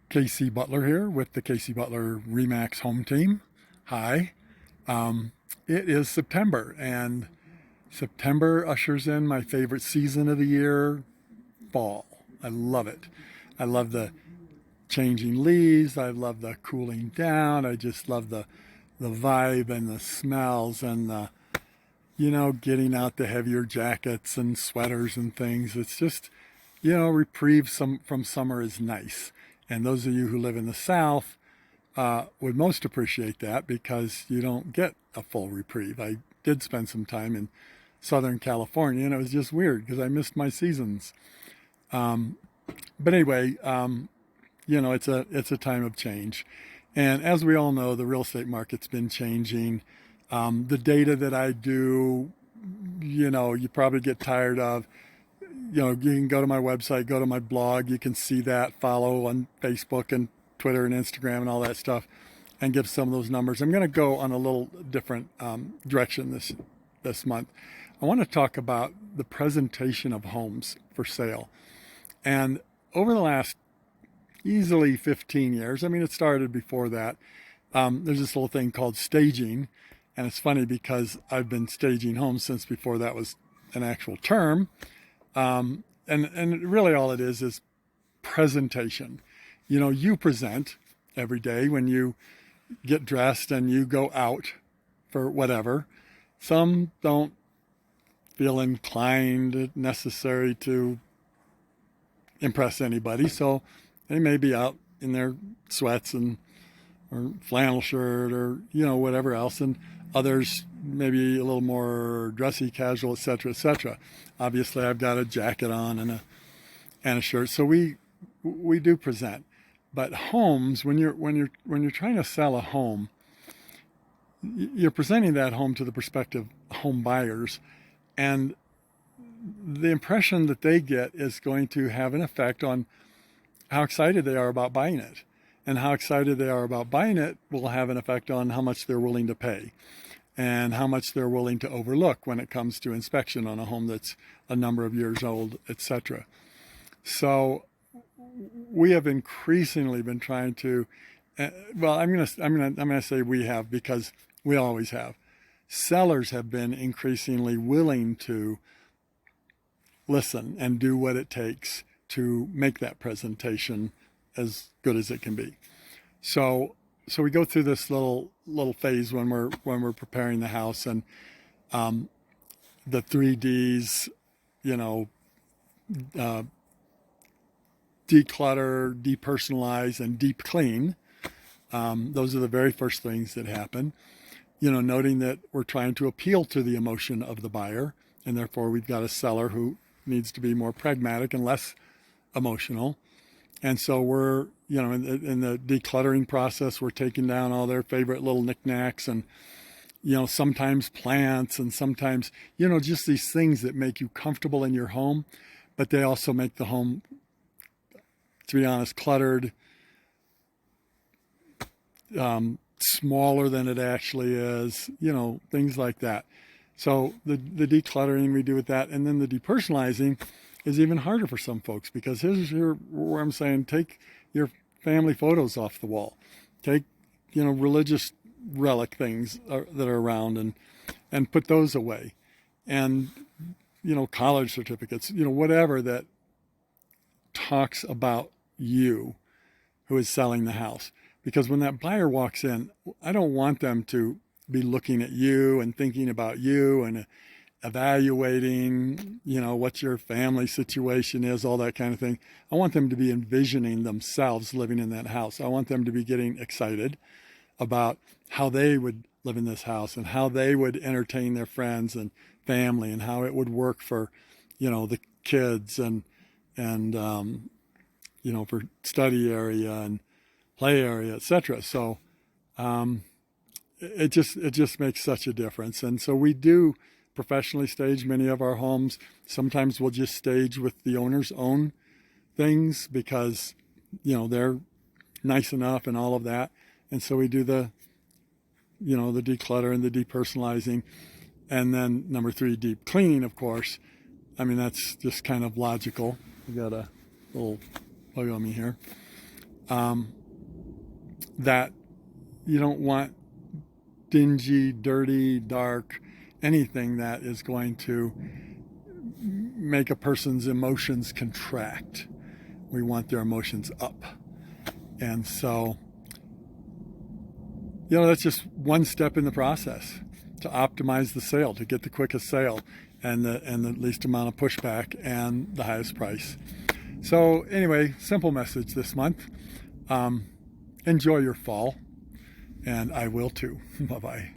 Casey Butler here with the Casey Butler Remax Home Team. Hi. It is September, and September ushers in my favorite season of the year, fall. I love it. I love the changing leaves. I love the cooling down. I just love the vibe and the smells and the, getting out the heavier jackets and sweaters and things. It's just, reprieve from summer is nice. And those of you who live in the South would most appreciate that because you don't get a full reprieve. I did spend some time in Southern California, and it was just weird because I missed my seasons. But anyway, it's a time of change. And as we all know, the real estate market's been changing. The data that I do, you probably get tired of. You can go to my website, go to my blog. You can see that, follow on Facebook and Twitter and Instagram and all that stuff, and give some of those numbers. I'm going to go on a little different direction this month. I want to talk about the presentation of homes for sale. And over the last easily 15 years, it started before that, there's this little thing called staging. And it's funny because I've been staging homes since before that was an actual term. And really all it is presentation. You present every day when you get dressed and you go out for whatever. Some don't feel inclined necessary to impress anybody, so they may be out in their sweats or flannel shirt or whatever else, and others maybe a little more dressy, casual, etc., etc. Obviously, I've got a jacket on and a shirt, so we do present. But homes, when you're trying to sell a home, you're presenting that home to the prospective home buyers, and the impression that they get is going to have an effect on how excited they are about buying it. And how excited they are about buying it will have an effect on how much they're willing to pay and how much they're willing to overlook when it comes to inspection on a home that's a number of years old, etc. So we have increasingly been trying to, I'm gonna say we have because we always have. Sellers have been increasingly willing to listen and do what it takes to make that presentation as good as it can be. So we go through this little phase when we're preparing the house, and the 3Ds, declutter, depersonalize, and deep clean. Those are the very first things that happen. Noting that we're trying to appeal to the emotion of the buyer, and therefore we've got a seller who needs to be more pragmatic and less emotional. And so we're, in the decluttering process, we're taking down all their favorite little knickknacks and, sometimes plants and sometimes, just these things that make you comfortable in your home, but they also make the home, to be honest, cluttered, smaller than it actually is, things like that. So the decluttering we do with that, and then the depersonalizing is even harder for some folks because here's where I'm saying take your family photos off the wall, take religious relic things that are around and put those away, and college certificates, whatever that talks about you who is selling the house. Because when that buyer walks in, I don't want them to be looking at you and thinking about you and evaluating, what your family situation is, all that kind of thing. I want them to be envisioning themselves living in that house. I want them to be getting excited about how they would live in this house and how they would entertain their friends and family and how it would work for, the kids and for study area and play area, etc. So it just makes such a difference. And so we do professionally stage many of our homes. Sometimes we'll just stage with the owner's own things because they're nice enough and all of that. And so we do the declutter and the depersonalizing, and then number 3, deep cleaning, of course. That's just kind of logical. We got a little bug on me here. that you don't want dingy, dirty, dark, anything that is going to make a person's emotions contract. We want their emotions up. And so, that's just one step in the process to optimize the sale, to get the quickest sale and the least amount of pushback and the highest price. So anyway, simple message this month. Enjoy your fall, and I will too. Bye-bye.